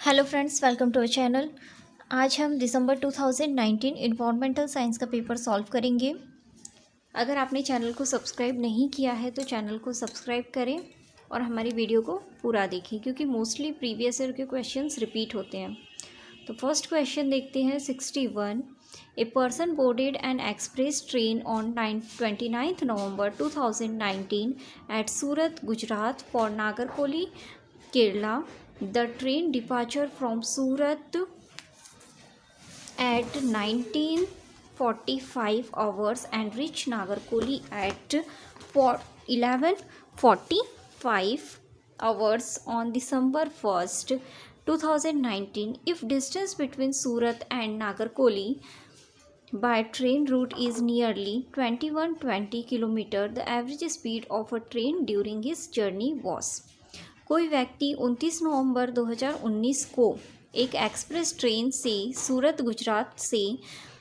Hello friends, welcome to our channel. आज हम दिसंबर 2019 इन्वायरमेंटल साइंस का पेपर सॉल्व करेंगे। अगर आपने चैनल को सब्सक्राइब नहीं किया है तो चैनल को सब्सक्राइब करें और हमारी वीडियो को पूरा देखें, क्योंकि मोस्टली प्रीवियस ईयर के क्वेश्चंस रिपीट होते हैं। तो फर्स्ट क्वेश्चन देखते हैं 61। A person boarded an express train on 29 November 2019 at Surat, Gujarat for Nagercoil, Kerala. The train departure from Surat at 19:45 hours and reached Nagarkoli at 11:45 hours on December 1st, 2019. If distance between Surat and Nagarkoli by train route is nearly 2120 km, the average speed of a train during his journey was. कोई व्यक्ति 29 November 2019 को एक express train से सूरत, गुजरात से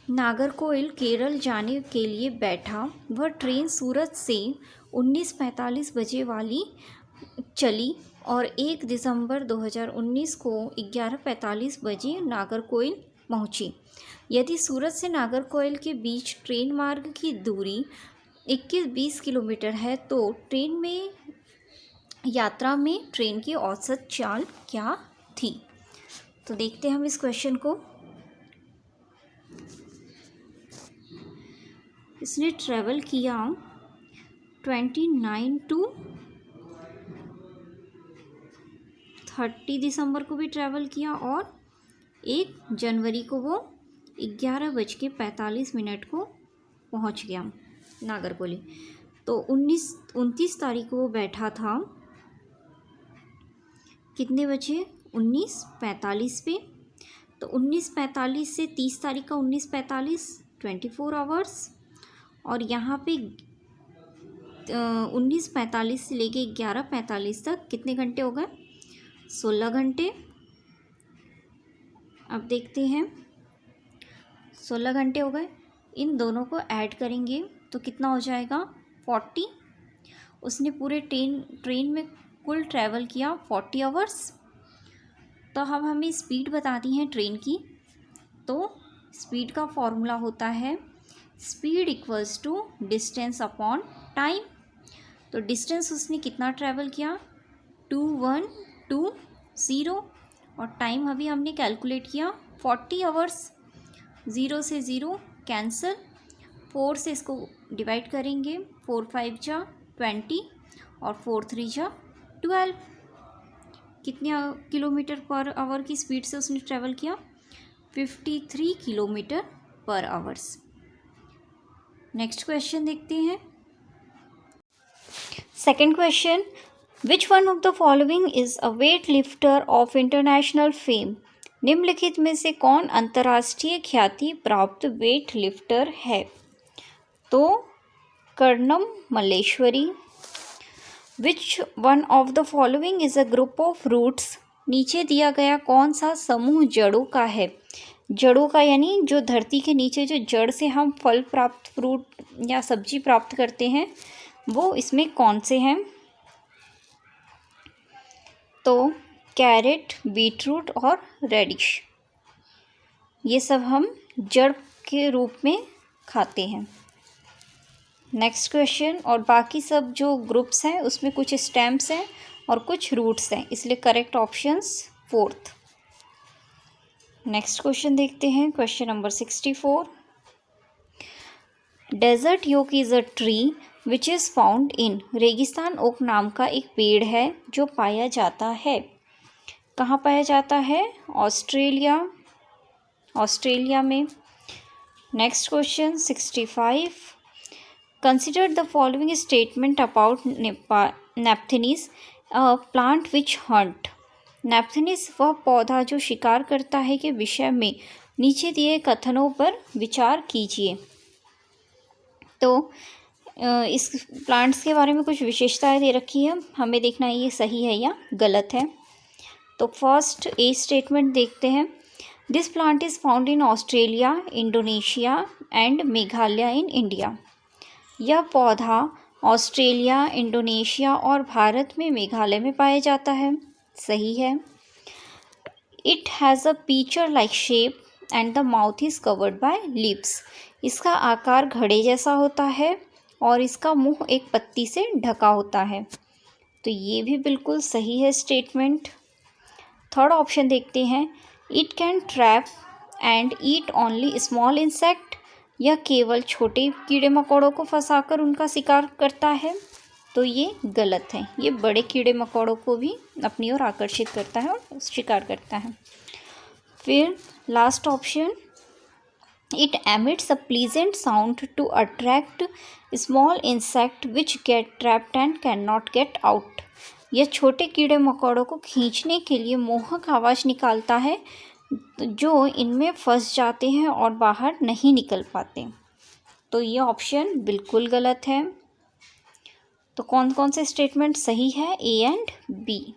नागरकोइल, केरल जाने के लिए बैठा। वह ट्रेन सूरत से 19:45 बजे वाली चली और 1 दिसंबर 2019 को 11:45 बजे नागरकोइल पहुंची। यदि सूरत से नागरकोइल के बीच ट्रेन मार्ग की दूरी 21-20 किलोमीटर है तो यात्रा में ट्रेन की औसत चाल क्या थी। तो देखते हैं हम इस क्वेश्चन को। इसने ट्रेवल किया 29 to 30 दिसंबर को भी ट्रेवल किया और 1 जनवरी को वो 11:45 को पहुंच गया नागरकोली। तो 29 तारीख को वो बैठा था कितने बजे? 19:45 पे। तो 19:45 से 30 तारीख का 19:45 24 आवर्स, और यहाँ पे 19:45 से लेके 11:45 तक कितने घंटे हो गए? 16 घंटे। अब देखते हैं, 16 घंटे हो गए। इन दोनों को ऐड करेंगे तो कितना हो जाएगा? 40। उसने पूरे ट्रेन में कुल ट्रैवल किया 40 आवर्स। तो अब हमें स्पीड बतानी है ट्रेन की। तो स्पीड का फॉर्मूला होता है speed equals to distance upon time. तो डिस्टेंस उसने कितना ट्रैवल किया? 2120, और टाइम अभी हमने कैलकुलेट किया 40 आवर्स। 0 से 0 कैंसिल, 4 से इसको डिवाइड करेंगे, 4 5 जा 20 और 4 3 जा 12। कितने किलोमीटर पर आवर की स्पीड से उसने ट्रैवल किया? 53 किलोमीटर पर आवर्स। नेक्स्ट क्वेश्चन देखते हैं। Second question, which one of the following is a weight lifter of international fame? निम्नलिखित में से कौन अंतर्राष्ट्रीय ख्याति प्राप्त वेट लिफ्टर है? तो Karnam Malleswari. Which one of the following is a group of roots? नीचे दिया गया कौन सा समूह जड़ों का है? जड़ों का यानी जो धरती के नीचे जो जड़ से हम फल प्राप्त, फ्रूट या सब्जी प्राप्त करते हैं, वो इसमें कौन से हैं? तो कैरेट, बीटरूट और रेडिश, ये सब हम जड़ के रूप में खाते हैं। नेक्स्ट क्वेश्चन, और बाकी सब जो ग्रुप्स हैं उसमें कुछ स्टेम्स हैं और कुछ रूट्स हैं, इसलिए correct options 4th। Next question देखते हैं, question number 64। Desert oak is a tree which is found in? रेगिस्तान ओक नाम का एक पेड़ है जो पाया जाता है। कहाँ पाया जाता है? ऑस्ट्रेलिया में। Next question 65। Consider the following statement about Nephthys, a plant which hunt. Nephthys वह पौधा जो शिकार करता है के विषय में नीचे दिए कथनों पर विचार कीजिए। तो इस प्लांट्स के बारे में कुछ विशेषताएं दे रखी है, हमें देखना है ये सही है या गलत है। तो फर्स्ट ए स्टेटमेंट देखते हैं। This plant is found in Australia, Indonesia and Meghalaya in India. यह पौधा ऑस्ट्रेलिया, इंडोनेशिया और भारत में मेघालय में पाया जाता है। सही है। It has a pitcher like shape and the mouth is covered by lips. इसका आकार घड़े जैसा होता है और इसका मुंह एक पत्ती से ढका होता है। तो ये भी बिल्कुल सही है स्टेटमेंट। थर्ड ऑप्शन देखते हैं, it can trap and eat only small insect. यह केवल छोटे कीड़े मकोड़ों को फंसाकर उनका शिकार करता है। तो ये गलत है, ये बड़े कीड़े मकोड़ों को भी अपनी ओर आकर्षित करता है और शिकार करता है। फिर last option, it emits a pleasant sound to attract small insect which get trapped and can not get out. यह छोटे कीड़े मकोड़ों को खींचने के लिए मोहक आवाज़ निकालता है जो इनमें फंस जाते हैं और बाहर नहीं निकल पाते। तो ये ऑप्शन बिल्कुल गलत है। तो कौन कौन से स्टेटमेंट सही है? A and B.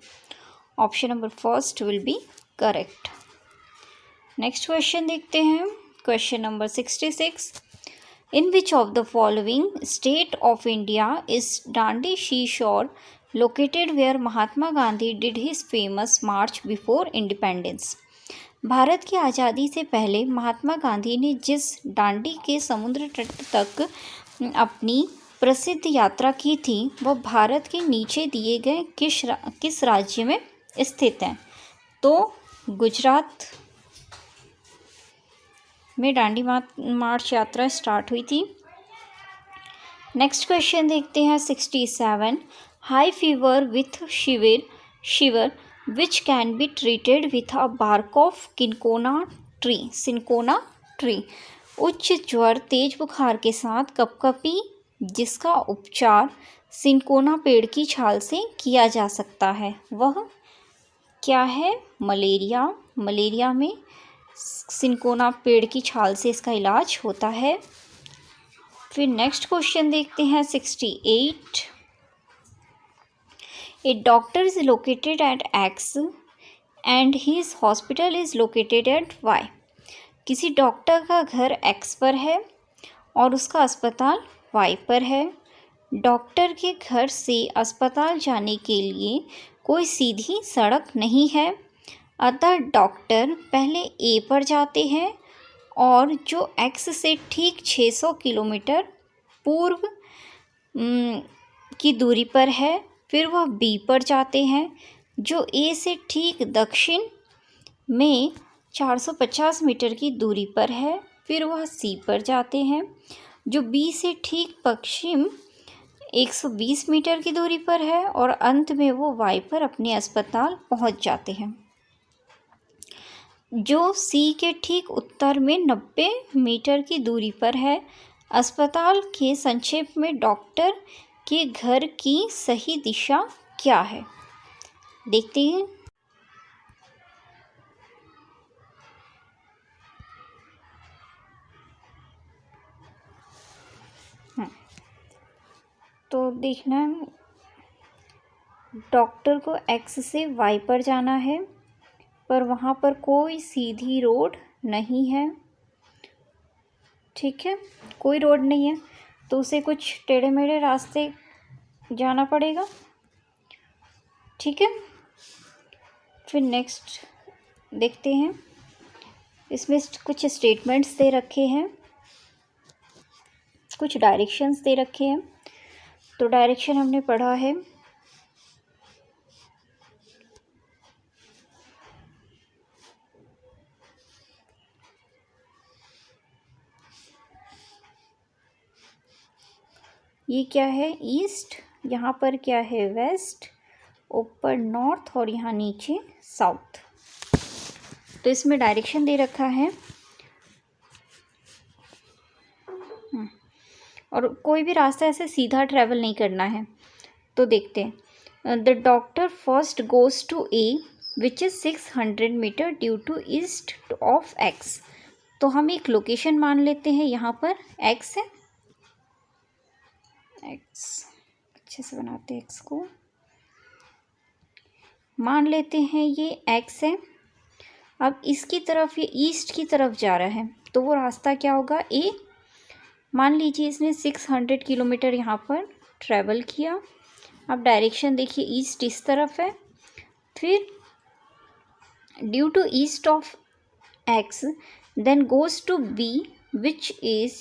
Option number first will be correct. Next question देखते हैं, question number 66। In which of the following state of India is Dandi sea shore located where Mahatma Gandhi did his famous march before independence. Bharat की आज़ादी से पहले महात्मा गांधी ने जिस डांडी के समुद्र तट तक अपनी प्रसिद्ध यात्रा की थी वह भारत के नीचे दिए गए किस राज्य में स्थित है? तो गुजरात में डांडी मार्च यात्रा स्टार्ट हुई थी। नेक्स्ट क्वेश्चन देखते हैं 67। High fever with shiver which can be treated with a bark of cinchona tree. उच्च ज्वर तेज बुखार के साथ कपकपी जिसका उपचार सिनकोना पेड़ की छाल से किया जा सकता है वह क्या है? मलेरिया। मलेरिया में सिनकोना पेड़ की छाल से इसका इलाज होता है। फिर नेक्स्ट क्वेश्चन देखते हैं 68। A doctor is located at X and his hospital is located at Y. किसी डॉक्टर का घर एक्स पर है और उसका अस्पताल वाई पर है। डॉक्टर के घर से अस्पताल जाने के लिए कोई सीधी सड़क नहीं है, अतः डॉक्टर पहले ए पर जाते हैं और जो एक्स से ठीक 600 किलोमीटर पूर्व की दूरी पर है, फिर वह बी पर जाते हैं जो ए से ठीक दक्षिण में 450 मीटर की दूरी पर है, फिर वह सी पर जाते हैं जो बी से ठीक पश्चिम 120 मीटर की दूरी पर है और अंत में वो वाई पर अपने अस्पताल पहुंच जाते हैं जो सी के ठीक उत्तर में 90 मीटर की दूरी पर है। अस्पताल के संक्षेप में डॉक्टर के घर की सही दिशा क्या है? देखते हैं। तो देखना, डॉक्टर को एक्स से वाई पर जाना है पर वहाँ पर कोई सीधी रोड नहीं है। ठीक है, कोई रोड नहीं है तो उसे कुछ टेढ़े मेढ़े रास्ते जाना पड़ेगा। ठीक है, फिर नेक्स्ट देखते हैं, इसमें कुछ स्टेटमेंट्स दे रखे हैं, कुछ डायरेक्शंस दे रखे हैं। तो डायरेक्शन हमने पढ़ा है, ये क्या है? ईस्ट, यहाँ पर क्या है? वेस्ट, ऊपर नॉर्थ और यहाँ नीचे साउथ। तो इसमें डायरेक्शन दे रखा है और कोई भी रास्ता ऐसे सीधा ट्रैवल नहीं करना है। तो देखते हैं, the doctor first goes to A which is 600 metre due to east of X. तो हम एक लोकेशन मान लेते हैं, यहाँ पर एक्स है, एक्स अच्छे से बनाते हैं, एक्स को मान लेते हैं ये एक्स है। अब इसकी तरफ ये ईस्ट की तरफ जा रहा है तो वो रास्ता क्या होगा? ए। मान लीजिए इसने 600 किलोमीटर यहाँ पर ट्रैवल किया। अब डायरेक्शन देखिए, ईस्ट इस तरफ है, फिर due to east of x, then goes to b which is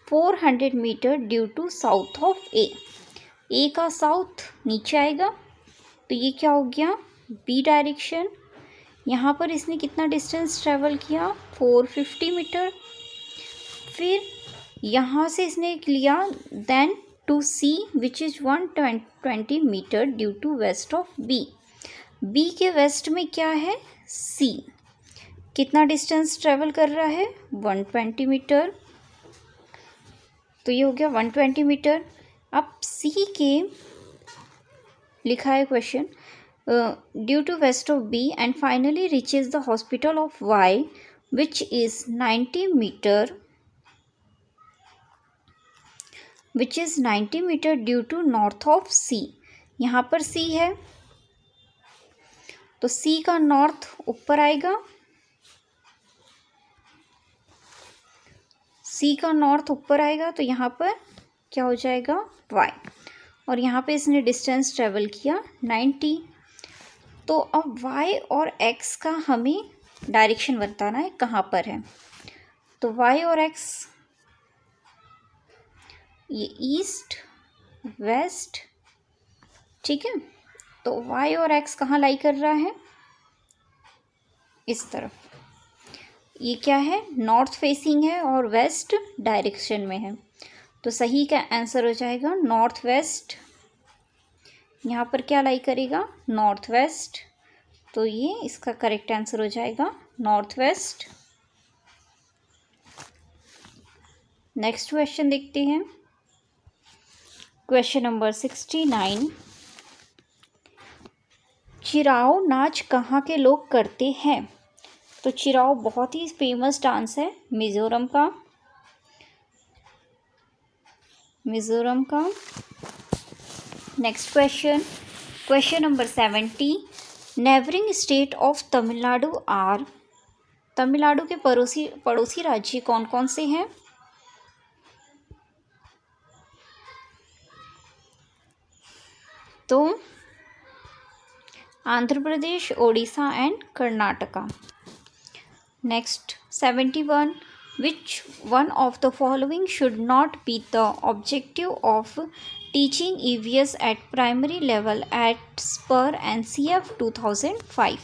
400 metre due to south of a का साउथ नीचे आएगा, तो ये क्या हो गया, b डायरेक्शन। यहाँ पर इसने कितना डिस्टेंस ट्रेवल किया, 450 मीटर। फिर यहाँ से इसने लिया then to C which is 120 metre due to west of B के वेस्ट में क्या है, सी। कितना डिस्टेंस ट्रेवल कर रहा है, 120 मीटर। तो ये हो गया 120 मीटर। अब सी के लिखा है question, due to west of B and finally reaches the hospital of Y which is 90 metre due to north of C. यहाँ पर सी है तो सी का नॉर्थ ऊपर आएगा, तो यहाँ पर क्या हो जाएगा, y। और यहाँ पे इसने डिस्टेंस ट्रेवल किया 90। तो अब y और x का हमें डायरेक्शन बताना है, कहाँ पर है। तो y और x ये ईस्ट वेस्ट, ठीक है। तो y और x कहाँ लाई कर रहा है, इस तरफ। ये क्या है, नॉर्थ फेसिंग है और वेस्ट डायरेक्शन में है, तो सही का आंसर हो जाएगा नॉर्थ वेस्ट। यहाँ पर क्या लाई करेगा, नॉर्थ वेस्ट, तो ये इसका करेक्ट आंसर हो जाएगा नॉर्थ वेस्ट। नेक्स्ट क्वेश्चन देखते हैं, क्वेश्चन नंबर 69। चिराओ नाच कहाँ के लोग करते हैं। तो चिराओ बहुत ही फेमस डांस है मिज़ोरम का। Next question number 70। Neighbouring state of Tamil Nadu are. Tamil Nadu के पड़ोसी राज्य कौन कौन से हैं। तो Andhra Pradesh, Odisha and Karnataka. Next 71। Which one of the following should not be the objective of teaching EVS at primary level as per NCF 2005?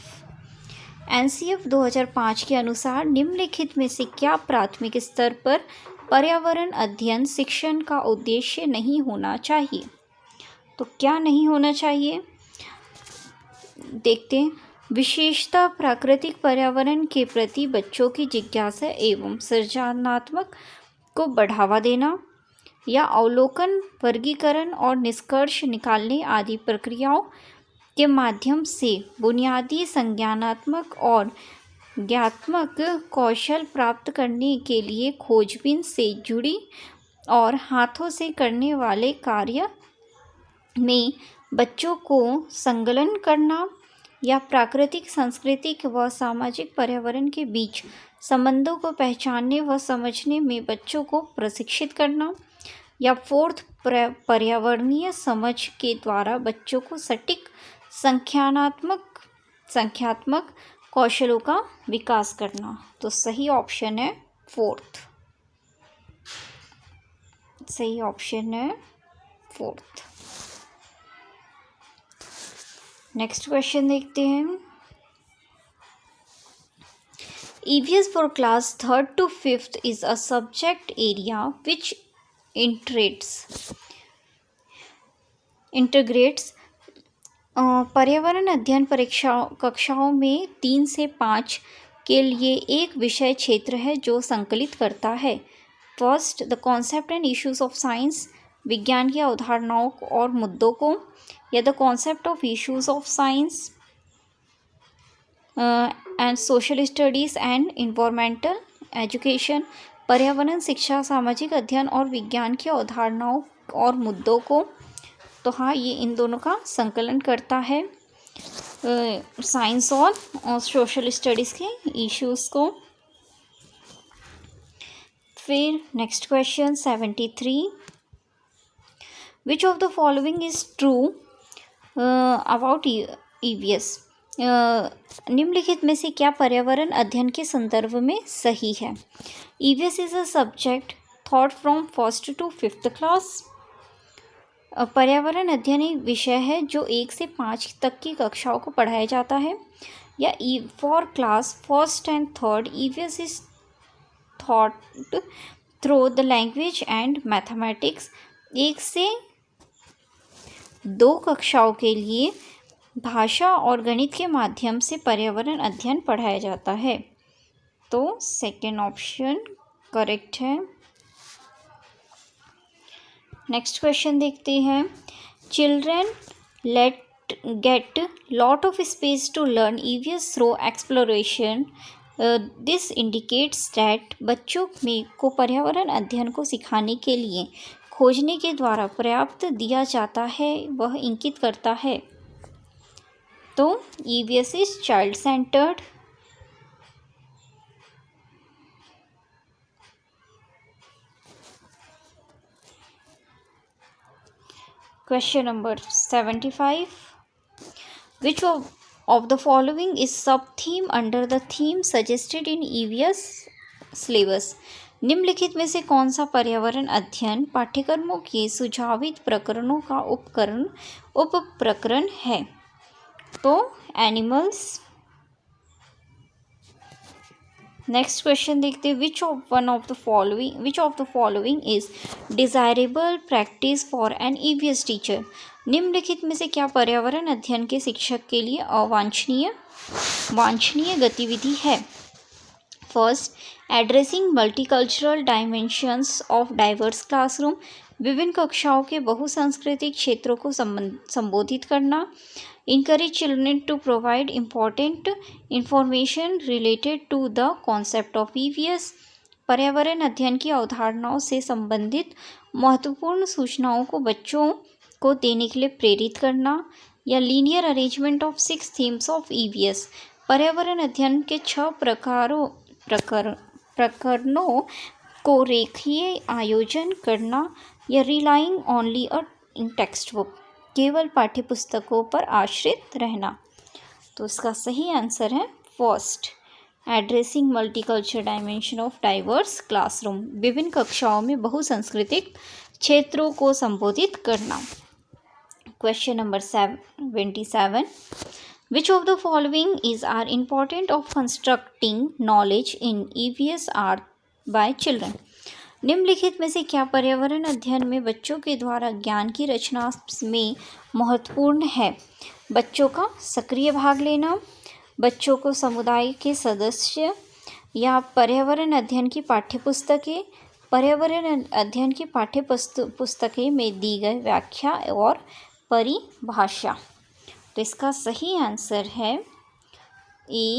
NCF 2005 के अनुसार निम्नलिखित में से क्या प्राथमिक स्तर पर पर्यावरण अध्ययन शिक्षण का उद्देश्य नहीं होना चाहिए। तो क्या नहीं होना चाहिए, देखते हैं। विशेषता प्राकृतिक पर्यावरण के प्रति बच्चों की जिज्ञासा एवं सृजनात्मक को बढ़ावा देना, या अवलोकन, वर्गीकरण और निष्कर्ष निकालने आदि प्रक्रियाओं के माध्यम से बुनियादी संज्ञानात्मक और ज्ञानात्मक कौशल प्राप्त करने के लिए खोजबीन से जुड़ी और हाथों से करने वाले कार्य में बच्चों को संलग्न करना, या प्राकृतिक, सांस्कृतिक व सामाजिक पर्यावरण के बीच संबंधों को पहचानने व समझने में बच्चों को प्रशिक्षित करना, या फोर्थ पर्यावरणीय समझ के द्वारा बच्चों को सटीक संख्यात्मक कौशलों का विकास करना। तो सही ऑप्शन है फोर्थ। नेक्स्ट क्वेश्चन देखते हैं। EVS for class 3rd to 5th is a subject area which integrates पर्यावरण अध्ययन कक्षाओं में 3 से 5 के लिए एक विषय क्षेत्र है जो संकलित करता है। First, the concept and issues of science, विज्ञान की अवधारणाओं और मुद्दों को, या the concept of issues of science and social studies and environmental education, पर्यावरण शिक्षा, सामाजिक अध्ययन और विज्ञान की अवधारणाओं और मुद्दों को। तो हाँ, ये इन दोनों का संकलन करता है, साइंस और सोशल स्टडीज़ के इश्यूज़ को। फिर next question 73। Which of the following is true about EVS? निम्नलिखित में से क्या पर्यावरण अध्ययन के संदर्भ में सही है? EVS is a subject thought from first to fifth class. पर्यावरण अध्ययन एक विषय है जो 1 से 5 तक की कक्षाओं को पढ़ाया जाता है। या for class first and third EVS is thought through the language and mathematics. 1 से 2 कक्षाओं के लिए भाषा और गणित के माध्यम से पर्यावरण अध्ययन पढ़ाया जाता है। तो सेकेंड ऑप्शन करेक्ट है। नेक्स्ट क्वेश्चन देखते हैं। Children get lot of space to learn EVS through exploration. This indicates that बच्चों को पर्यावरण अध्ययन को सिखाने के लिए खोजने के द्वारा पर्याप्त दिया जाता है, वह इंगित करता है। तो EVS is child centred. Question number 75. Which of the following is sub-theme under the theme suggested in EVS syllabus? निम्नलिखित में से कौन सा पर्यावरण अध्ययन पाठ्यक्रमों के सुझावित प्रकरणों का उप प्रकरण है? तो एनिमल्स। नेक्स्ट क्वेश्चन देखते हैं। Which of the following is desirable practice for an EVS teacher? निम्नलिखित में से क्या पर्यावरण अध्ययन के शिक्षक के लिए वांछनीय गतिविधि है? First, addressing multicultural dimensions of diverse classroom. विभिन्न कक्षाओं के बहुसांस्कृतिक क्षेत्रों को संबोधित करना। Encourage children to provide important information related to the concept of EVS. पर्यावरण अध्ययन की अवधारणाओं से संबंधित महत्वपूर्ण सूचनाओं को बच्चों को देने के लिए प्रेरित करना। या linear arrangement of 6 themes of EVS। पर्यावरण अध्ययन के 6 प्रकरणों को रेखीय आयोजन करना। या relying only in text book, केवल पाठ्यपुस्तकों पर आश्रित रहना। तो इसका सही आंसर है first, addressing multicultural dimension of diverse classroom. विभिन्न कक्षाओं में बहुसांस्कृतिक क्षेत्रों को संबोधित करना। Question number 77. Which of the following is are important of constructing knowledge in EVS are by children? निम्नलिखित में से क्या पर्यावरण अध्ययन में बच्चों के द्वारा ज्ञान की रचना में महत्वपूर्ण है? बच्चों का सक्रिय भाग लेना, बच्चों को समुदाय के सदस्य, या पर्यावरण अध्ययन की पाठ्यपुस्तकें। पर्यावरण अध्ययन की पाठ्यपुस्तकें में दी गई व्याख्या और परिभाषा। तो इसका सही आंसर है A,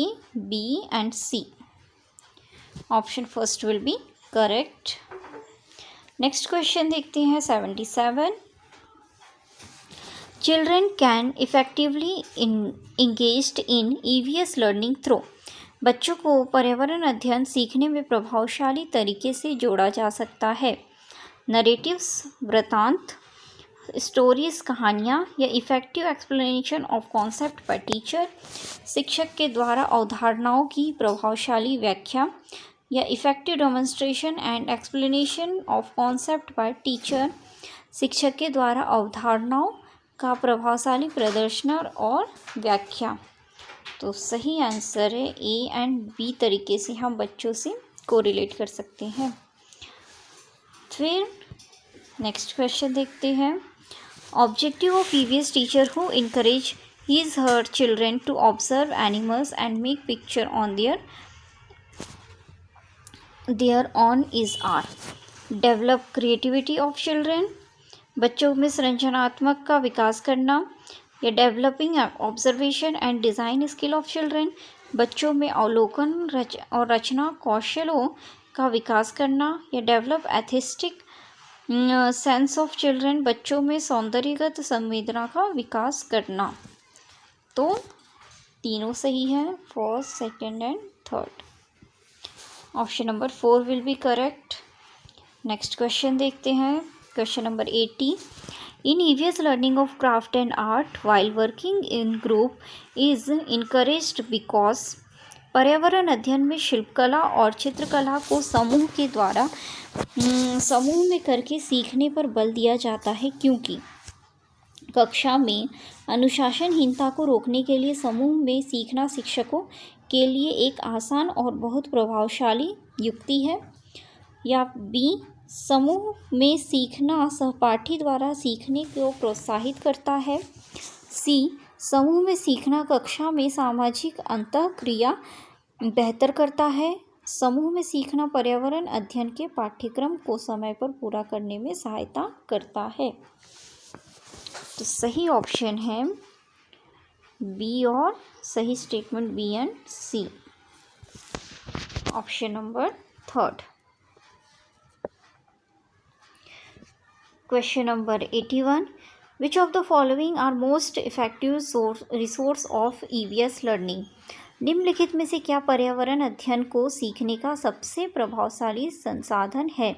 B and C. Option first will be correct. Next question देखते हैं 77. Children can effectively engaged in EVS learning through. बच्चों को पर्यावरण अध्ययन सीखने में प्रभावशाली तरीके से जोड़ा जा सकता है। नरेटिव्स, वृत्तांत, स्टोरीज, कहानियाँ, या effective explanation of concept bye teacher. शिक्षक के द्वारा अवधारणाओं की प्रभावशाली व्याख्या, या effective demonstration and explanation of concept bye teacher. शिक्षक के द्वारा अवधारणाओं का प्रभावशाली प्रदर्शन और व्याख्या। तो सही आंसर है A एंड B तरीके से हम बच्चों से कोरिलेट कर सकते हैं। फिर नेक्स्ट क्वेश्चन देखते हैं। Objective of EVS teacher who encourage his her children to observe animals and make picture on their on is are. Develop creativity of children, बच्चों में सृजनात्मक का विकास करना। या developing observation and design skill of children, बच्चों में अवलोकन और रचना कौशलों का विकास करना। या develop aesthetic sense of children, बच्चों में सौंदर्यगत संवेदना का विकास करना। तो तीनों सही है, first, second and third. Option number 4 will be correct. Next question देखते हैं। Question number 80. In EVS, learning of craft and art while working in group is encouraged because पर्यावरण अध्ययन में शिल्पकला और चित्रकला को समूह के द्वारा समूह में करके सीखने पर बल दिया जाता है, क्योंकि कक्षा में अनुशासनहीनता को रोकने के लिए समूह में सीखना शिक्षकों के लिए एक आसान और बहुत प्रभावशाली युक्ति है। या बी, समूह में सीखना सहपाठी द्वारा सीखने को प्रोत्साहित करता है। सी, समूह में सीखना कक्षा में सामाजिक अंतःक्रिया बेहतर करता है। समूह में सीखना पर्यावरण अध्ययन के पाठ्यक्रम को समय पर पूरा करने में सहायता करता है। तो सही ऑप्शन है बी और सही statement B and C. Option number 3rd। Question number 81। Which of the following are most effective resource of EVS learning? निम्नलिखित में से क्या पर्यावरण अध्ययन को सीखने का सबसे प्रभावशाली संसाधन है?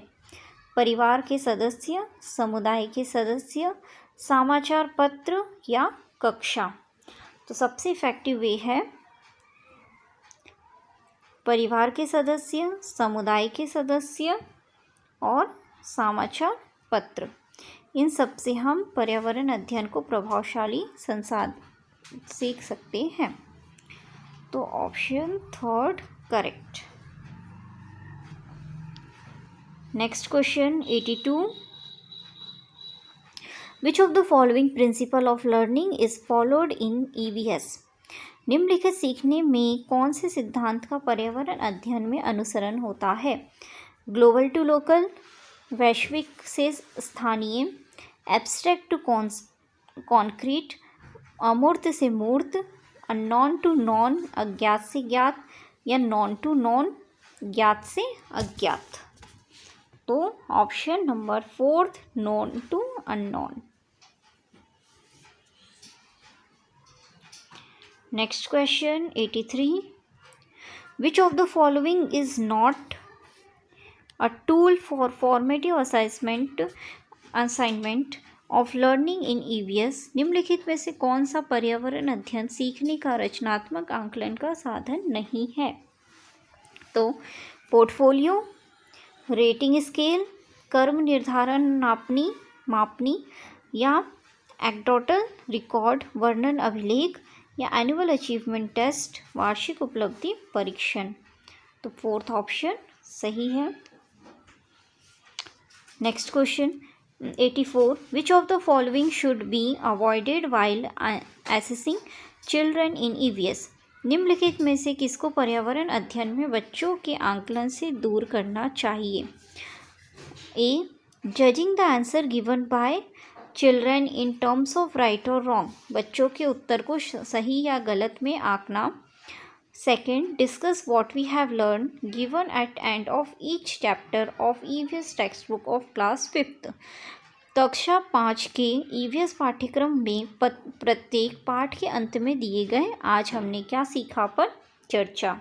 परिवार के सदस्य, समुदाय के सदस्य, समाचार पत्र या कक्षा? तो सबसे इफेक्टिव वे है परिवार के सदस्य, समुदाय के सदस्य और समाचार पत्र। इन सब से हम पर्यावरण अध्ययन को प्रभावशाली संसाधन सीख सकते हैं। तो option 3rd correct. Next question 82। Which of the following principle of learning is followed in EVS? निम्नलिखित सीखने में कौन से सिद्धांत का पर्यावरण अध्ययन में अनुसरण होता है? ग्लोबल टू लोकल, वैश्विक से स्थानीय, एब्स्ट्रैक्ट टू कॉन्क्रीट, अमूर्त से मूर्त, अननोन टू नॉन, अज्ञात से ज्ञात, या नॉन टू नॉन, ज्ञात से अज्ञात। तो option number 4th known to unknown. Next question 83। Which of the following is not a tool for formative assignment of learning in EVS? निम्नलिखित में से कौन सा पर्यावरण अध्ययन सीखने का रचनात्मक आंकलन का साधन नहीं है? तो पोर्टफोलियो, रेटिंग स्केल, कर्म निर्धारण मापनी या एनेक्डोटल रिकॉर्ड वर्णन अभिलेख, या एनुअल अचीवमेंट टेस्ट वार्षिक उपलब्धि परीक्षण। तो 4th ऑप्शन सही है। Next question 84। Which of the following should be avoided while assessing children in EVS? निम्नलिखित में से किसको पर्यावरण अध्ययन में बच्चों के आंकलन से दूर करना चाहिए? A, judging the answer given by children in terms of right और रॉन्ग, बच्चों के उत्तर को सही या गलत में आंकना। Second, discuss what we have learn given at end of each chapter of EVS text book of class 5th। कक्षा 5 के EVS पाठ्यक्रम में प्रत्येक पाठ के अंत में दिए गए आज हमने क्या सीखा पर चर्चा।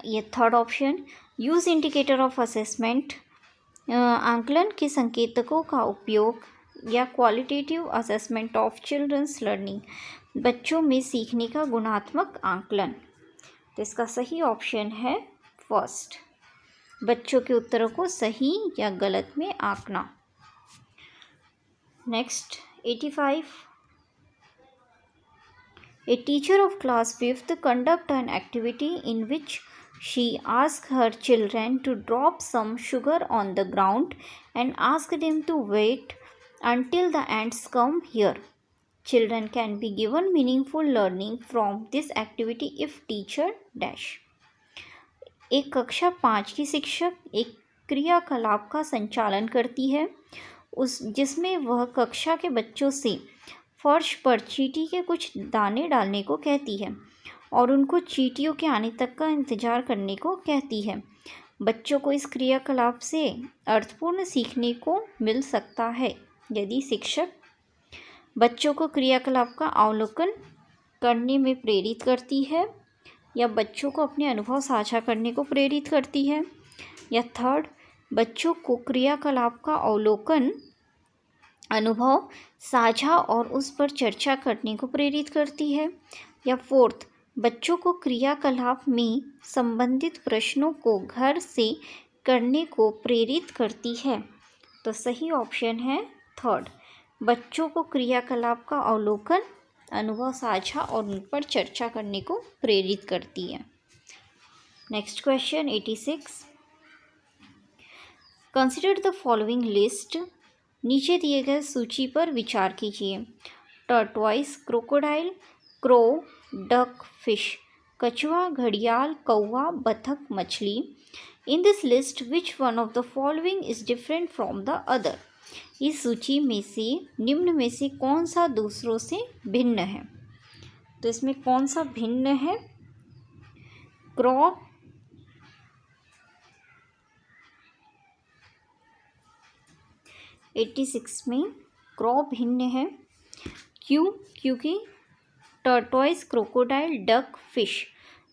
ये 3rd option, use indicator of assessment, आंकलन के संकेतकों का उपयोग, या qualitative assessment of children's learning, बच्चों में सीखने का गुणात्मक आंकलन। तो इसका सही ऑप्शन है 1st, बच्चों के उत्तरों को सही या गलत में आंकना। Next 85। A teacher of class 5th conduct an activity in which she asked her children to drop some sugar on the ground and ask them to wait until the ants come here. Children can be given meaningful learning from this activity if teacher dash. एक कक्षा 5 की शिक्षक एक क्रियाकलाप का संचालन करती है जिसमें वह कक्षा के बच्चों से फर्श पर चींटी के कुछ दाने डालने को कहती है और उनको चींटियों के आने तक का इंतज़ार करने को कहती है। बच्चों को इस क्रियाकलाप से अर्थपूर्ण सीखने को मिल सकता है यदि शिक्षक बच्चों को क्रियाकलाप का अवलोकन करने में प्रेरित करती है, या बच्चों को अपने अनुभव साझा करने को प्रेरित करती है, या 3rd, बच्चों को क्रियाकलाप का अवलोकन अनुभव साझा और उस पर चर्चा करने को प्रेरित करती है। या फोर्थ, बच्चों को क्रियाकलाप में संबंधित प्रश्नों को घर से करने को प्रेरित करती है। तो सही ऑप्शन है थर्ड, बच्चों को क्रियाकलाप का अवलोकन, अनुभव साझा और उन पर चर्चा करने को प्रेरित करती है। Next question 86, consider the following list. नीचे दिए गए सूची पर विचार कीजिए। टर्टवाइस, क्रोकोडाइल, क्रो, डक, फिश। कछुआ, घड़ियाल, कौवा, बतख, मछली। In this list which one of the following is different from the other. इस सूची में से निम्न में से कौन सा दूसरों से भिन्न है। तो इसमें कौन सा भिन्न है? क्रॉ, 86 में क्रॉ भिन्न है। क्यों? क्योंकि टर्टवाइस, क्रोकोडाइल, डक, फिश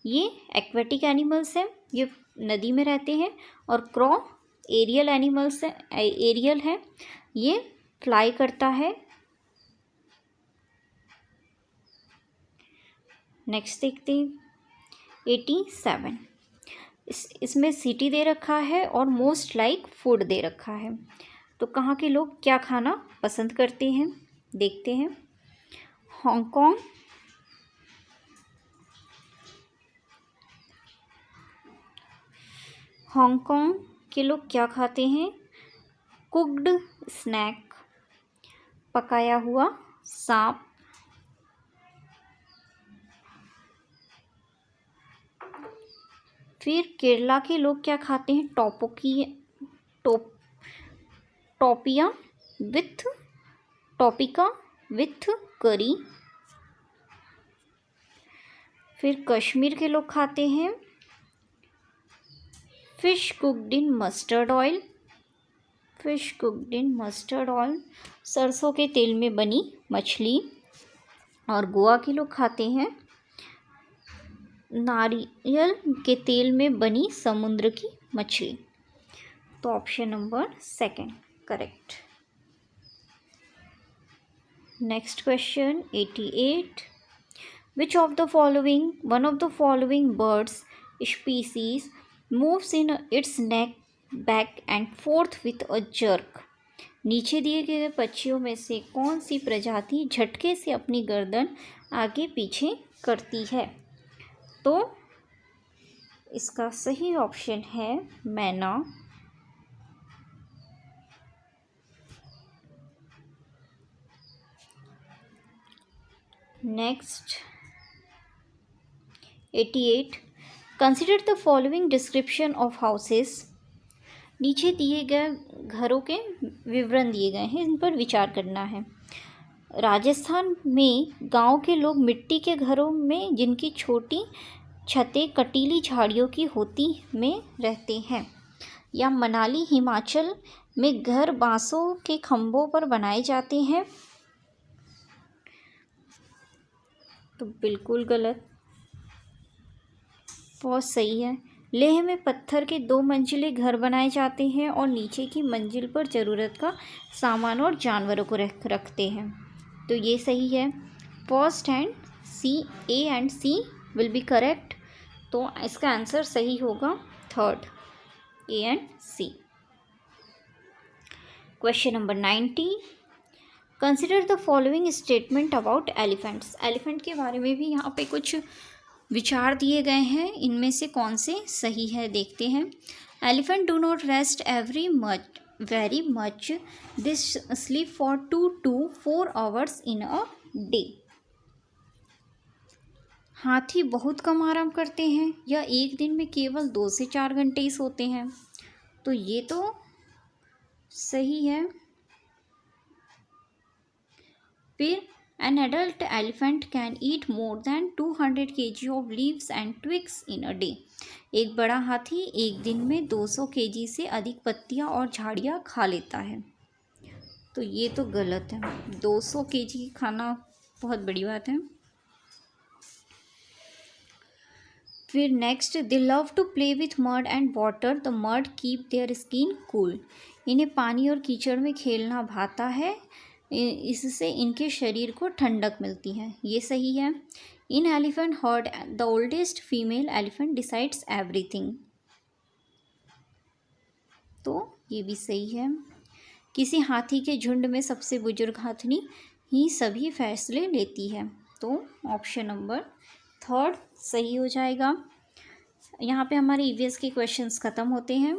ये एक्वेटिक एनिमल्स हैं, ये नदी में रहते हैं। और क्रॉ एरियल एनिमल्स है, एरियल है, ये फ्लाई करता है। नेक्स्ट देखते हैं 87, इसमें सिटी दे रखा है और मोस्ट लाइक फूड दे रखा है। तो कहाँ के लोग क्या खाना पसंद करते हैं, देखते हैं। हांगकांग, हांगकांग के लोग क्या खाते हैं? कुक्ड स्नैक, पकाया हुआ सांप। फिर केरला के लोग क्या खाते हैं? टॉपिका विथ करी। फिर कश्मीर के लोग खाते हैं fish cooked in mustard oil, fish cooked in mustard oil, सरसों के तेल में बनी मछली। और गोवा के लोग खाते हैं नारियल के तेल में बनी समुद्र की मछली। तो option number second correct. Next question 88, which of the following one of the following birds species moves in its neck back and fourth with a jerk. नीचे दिए गए पक्षियों में से कौन सी प्रजाति झटके से अपनी गर्दन आगे पीछे करती है। तो इसका सही ऑप्शन है मैना। Next 88, consider the following description of houses. नीचे दिए गए घरों के विवरण दिए गए हैं, इन पर विचार करना है। राजस्थान में गांव के लोग मिट्टी के घरों में जिनकी छोटी छतें कटीली झाड़ियों की होती में रहते हैं। या मनाली हिमाचल में घर बांसों के खंभों पर बनाए जाते हैं। तो बिल्कुल गलत, बहुत सही है। लेह में पत्थर के 2 मंजिले घर बनाए जाते हैं और नीचे की मंजिल पर ज़रूरत का सामान और जानवरों को रखते हैं। तो ये सही है। First and C, A and C will be correct. तो इसका आंसर सही होगा third, A and C. Question number 90, consider the following statement about elephants. Elephant के बारे में भी यहाँ पे कुछ विचार दिए गए हैं, इनमें से कौन से सही है देखते हैं। Elephant do not rest very much, this sleep for 2 to 4 hours in a day. हाथी बहुत कम आराम करते हैं या एक दिन में केवल 2 से 4 घंटे ही सोते हैं। तो ये तो सही है। फिर an adult elephant can eat more than 200 kg of leaves and twigs in a day। एक बड़ा हाथी एक दिन में 200 kg से अधिक पत्तियां और झाड़ियां खा लेता है। तो ये तो गलत है, 200 kg खाना बहुत बड़ी बात है। फिर next, they love to play with mud and water, the mud keep their skin cool. इन्हें पानी और कीचड़ में खेलना भाता है, इससे इनके शरीर को ठंडक मिलती है, ये सही है। In elephant herd the oldest female elephant decides everything, तो ये भी सही है। किसी हाथी के झुंड में सबसे बुजुर्ग हाथनी ही सभी फैसले लेती है, तो ऑप्शन नंबर 3 सही हो जाएगा। यहाँ पे हमारे ईवीएस के क्वेश्चंस ख़त्म होते हैं।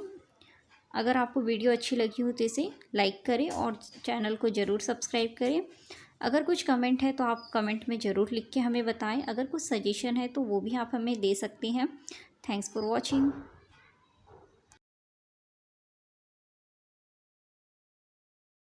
अगर आपको वीडियो अच्छी लगी हो तो इसे लाइक करें और चैनल को ज़रूर सब्सक्राइब करें। अगर कुछ कमेंट है तो आप कमेंट में ज़रूर लिख के हमें बताएं। अगर कुछ सजेशन है तो वो भी आप हमें दे सकते हैं। Thanks for watching.